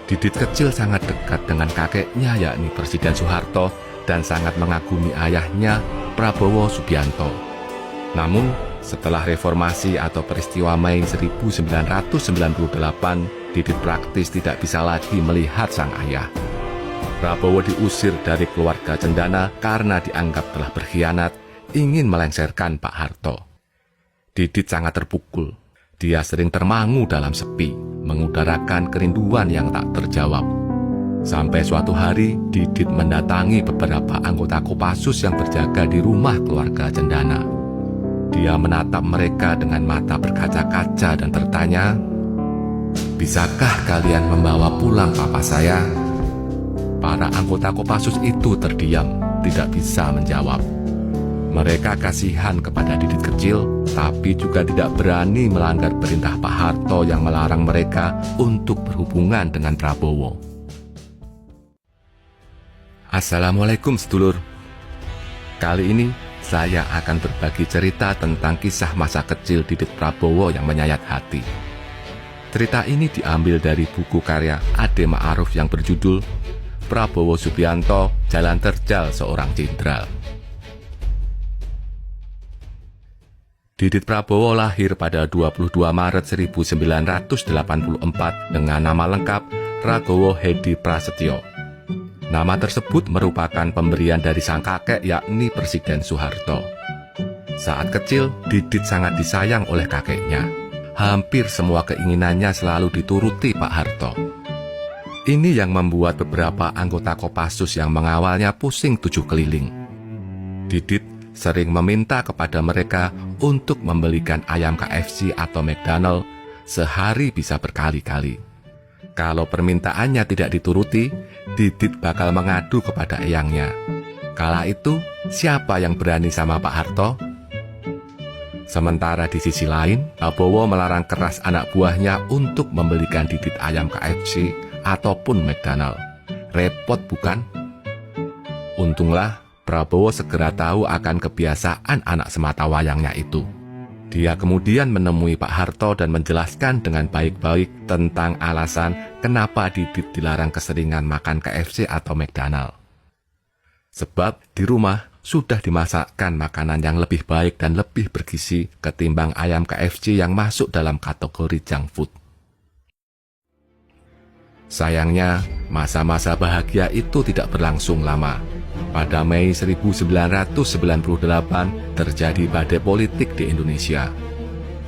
Didit kecil sangat dekat dengan kakeknya yakni Presiden Soeharto dan sangat mengagumi ayahnya Prabowo Subianto. Namun, setelah reformasi atau peristiwa Mei 1998, Didit praktis tidak bisa lagi melihat sang ayah. Prabowo diusir dari keluarga Cendana karena dianggap telah berkhianat, ingin melengsarkan Pak Harto. Didit sangat terpukul. Dia sering termangu dalam sepi, mengutarakan kerinduan yang tak terjawab. Sampai suatu hari, Didit mendatangi beberapa anggota Kopassus yang berjaga di rumah keluarga Cendana. Dia menatap mereka dengan mata berkaca-kaca dan bertanya, "Bisakah kalian membawa pulang papa saya?" Para anggota Kopassus itu terdiam, tidak bisa menjawab. Mereka kasihan kepada Didit kecil, tapi juga tidak berani melanggar perintah Pak Harto yang melarang mereka untuk berhubungan dengan Prabowo. Assalamualaikum sedulur. Kali ini saya akan berbagi cerita tentang kisah masa kecil Didit Prabowo yang menyayat hati. Cerita ini diambil dari buku karya Ade Ma'aruf yang berjudul Prabowo Subianto, Jalan Terjal Seorang Jenderal. Didit Prabowo lahir pada 22 Maret 1984 dengan nama lengkap Ragowo Hedi Prasetyo. Nama tersebut merupakan pemberian dari sang kakek yakni Presiden Soeharto. Saat kecil, Didit sangat disayang oleh kakeknya. Hampir semua keinginannya selalu dituruti Pak Harto. Ini yang membuat beberapa anggota Kopassus yang mengawalnya pusing tujuh keliling. Didit sering meminta kepada mereka untuk membelikan ayam KFC atau McDonald sehari bisa berkali-kali. Kalau permintaannya tidak dituruti, Didit bakal mengadu kepada eyangnya. Kala itu, siapa yang berani sama Pak Harto? Sementara di sisi lain, Prabowo melarang keras anak buahnya untuk membelikan Didit ayam KFC ataupun McDonald. Repot bukan? Untunglah, Prabowo segera tahu akan kebiasaan anak sematawayangnya itu. Dia kemudian menemui Pak Harto dan menjelaskan dengan baik-baik tentang alasan kenapa Didit dilarang keseringan makan KFC atau McDonald. Sebab di rumah sudah dimasakkan makanan yang lebih baik dan lebih bergizi ketimbang ayam KFC yang masuk dalam kategori junk food. Sayangnya, masa-masa bahagia itu tidak berlangsung lama. Pada Mei 1998 terjadi badai politik di Indonesia.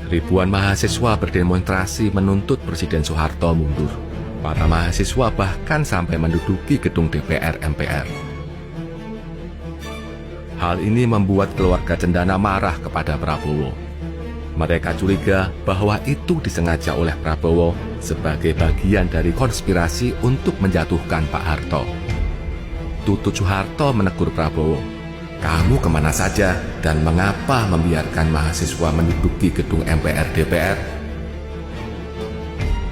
Ribuan mahasiswa berdemonstrasi menuntut Presiden Soeharto mundur. Para mahasiswa bahkan sampai menduduki gedung DPR MPR. Hal ini membuat keluarga Cendana marah kepada Prabowo. Mereka curiga bahwa itu disengaja oleh Prabowo sebagai bagian dari konspirasi untuk menjatuhkan Pak Harto. Tutut Soeharto menegur Prabowo, "Kamu kemana saja dan mengapa membiarkan mahasiswa menduduki gedung MPR DPR?"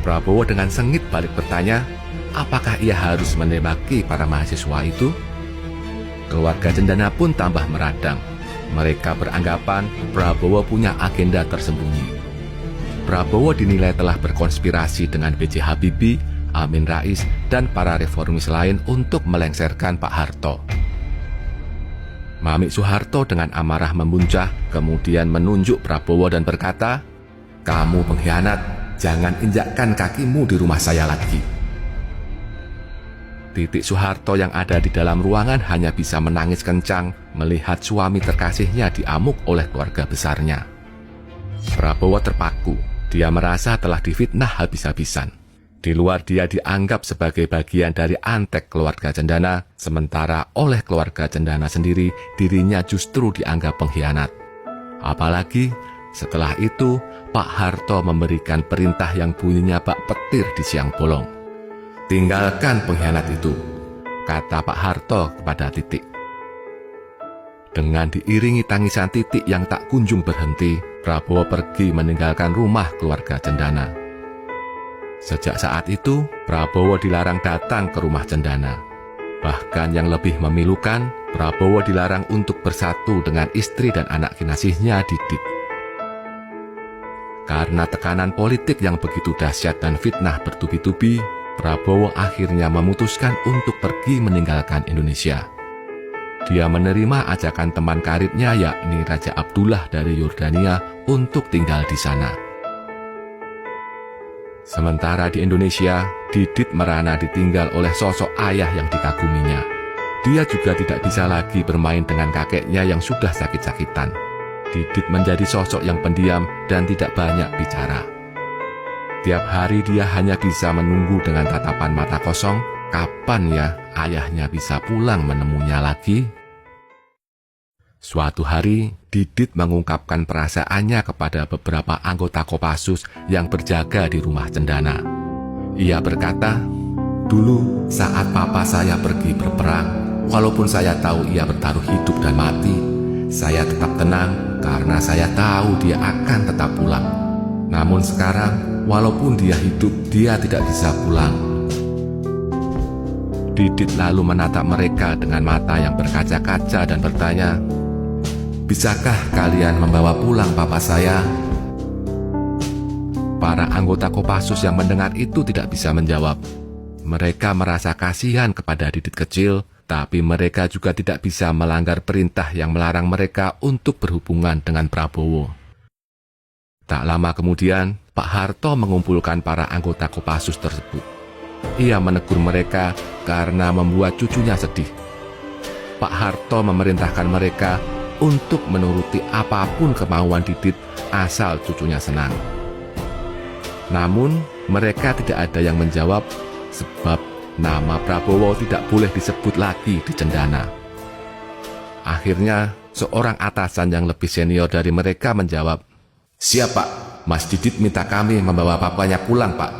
Prabowo dengan sengit balik bertanya, apakah ia harus menembaki para mahasiswa itu? Keluarga Cendana pun tambah meradang. Mereka beranggapan Prabowo punya agenda tersembunyi. Prabowo dinilai telah berkonspirasi dengan B.J. Habibie, Amin Rais, dan para reformis lain untuk melengsarkan Pak Harto. Mami Soeharto dengan amarah memuncah, kemudian menunjuk Prabowo dan berkata, "Kamu pengkhianat, jangan injakkan kakimu di rumah saya lagi." Titik Soeharto yang ada di dalam ruangan hanya bisa menangis kencang melihat suami terkasihnya diamuk oleh keluarga besarnya. Prabowo terpaku, dia merasa telah difitnah habis-habisan. Di luar dia dianggap sebagai bagian dari antek keluarga Cendana, sementara oleh keluarga Cendana sendiri dirinya justru dianggap pengkhianat. Apalagi setelah itu Pak Harto memberikan perintah yang bunyinya bak petir di siang bolong. "Tinggalkan pengkhianat itu," kata Pak Harto kepada Titik. Dengan diiringi tangisan Titik yang tak kunjung berhenti, Prabowo pergi meninggalkan rumah keluarga Cendana. Sejak saat itu, Prabowo dilarang datang ke rumah Cendana. Bahkan yang lebih memilukan, Prabowo dilarang untuk bersatu dengan istri dan anak kinasihnya Didit. Karena tekanan politik yang begitu dahsyat dan fitnah bertubi-tubi, Prabowo akhirnya memutuskan untuk pergi meninggalkan Indonesia. Dia menerima ajakan teman karibnya yakni Raja Abdullah dari Yordania untuk tinggal di sana. Sementara di Indonesia, Didit merana ditinggal oleh sosok ayah yang dikaguminya. Dia juga tidak bisa lagi bermain dengan kakeknya yang sudah sakit-sakitan. Didit menjadi sosok yang pendiam dan tidak banyak bicara. Tiap hari dia hanya bisa menunggu dengan tatapan mata kosong, kapan ya ayahnya bisa pulang menemunya lagi? Suatu hari, Didit mengungkapkan perasaannya kepada beberapa anggota Kopassus yang berjaga di rumah Cendana. Ia berkata, "Dulu saat papa saya pergi berperang, walaupun saya tahu ia bertaruh hidup dan mati, saya tetap tenang karena saya tahu dia akan tetap pulang. Namun sekarang, walaupun dia hidup, dia tidak bisa pulang." Didit lalu menatap mereka dengan mata yang berkaca-kaca dan bertanya, "Bisakah kalian membawa pulang papa saya?" Para anggota Kopassus yang mendengar itu tidak bisa menjawab. Mereka merasa kasihan kepada Didit kecil, tapi mereka juga tidak bisa melanggar perintah yang melarang mereka untuk berhubungan dengan Prabowo. Tak lama kemudian, Pak Harto mengumpulkan para anggota Kopassus tersebut. Ia menegur mereka karena membuat cucunya sedih. Pak Harto memerintahkan mereka untuk menuruti apapun kemauan Didit asal cucunya senang. Namun, mereka tidak ada yang menjawab sebab nama Prabowo tidak boleh disebut lagi di Cendana. Akhirnya, seorang atasan yang lebih senior dari mereka menjawab, "Siap Pak, Mas Didit minta kami membawa papanya pulang Pak."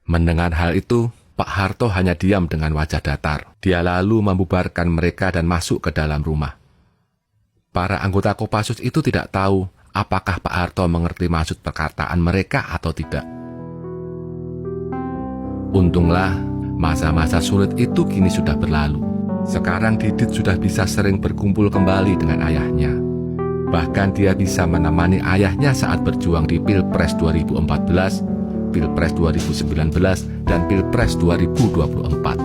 Mendengar hal itu, Pak Harto hanya diam dengan wajah datar. Dia lalu membubarkan mereka dan masuk ke dalam rumah. Para anggota Kopassus itu tidak tahu apakah Pak Harto mengerti maksud perkataan mereka atau tidak. Untunglah, masa-masa sulit itu kini sudah berlalu. Sekarang Didit sudah bisa sering berkumpul kembali dengan ayahnya. Bahkan dia bisa menemani ayahnya saat berjuang di Pilpres 2014, Pilpres 2019, dan Pilpres 2024.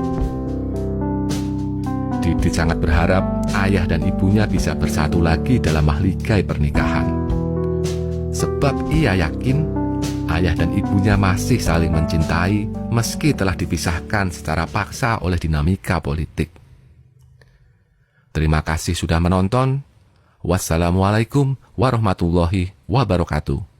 Didit sangat berharap ayah dan ibunya bisa bersatu lagi dalam mahligai pernikahan. Sebab ia yakin ayah dan ibunya masih saling mencintai meski telah dipisahkan secara paksa oleh dinamika politik. Terima kasih sudah menonton. Wassalamualaikum warahmatullahi wabarakatuh.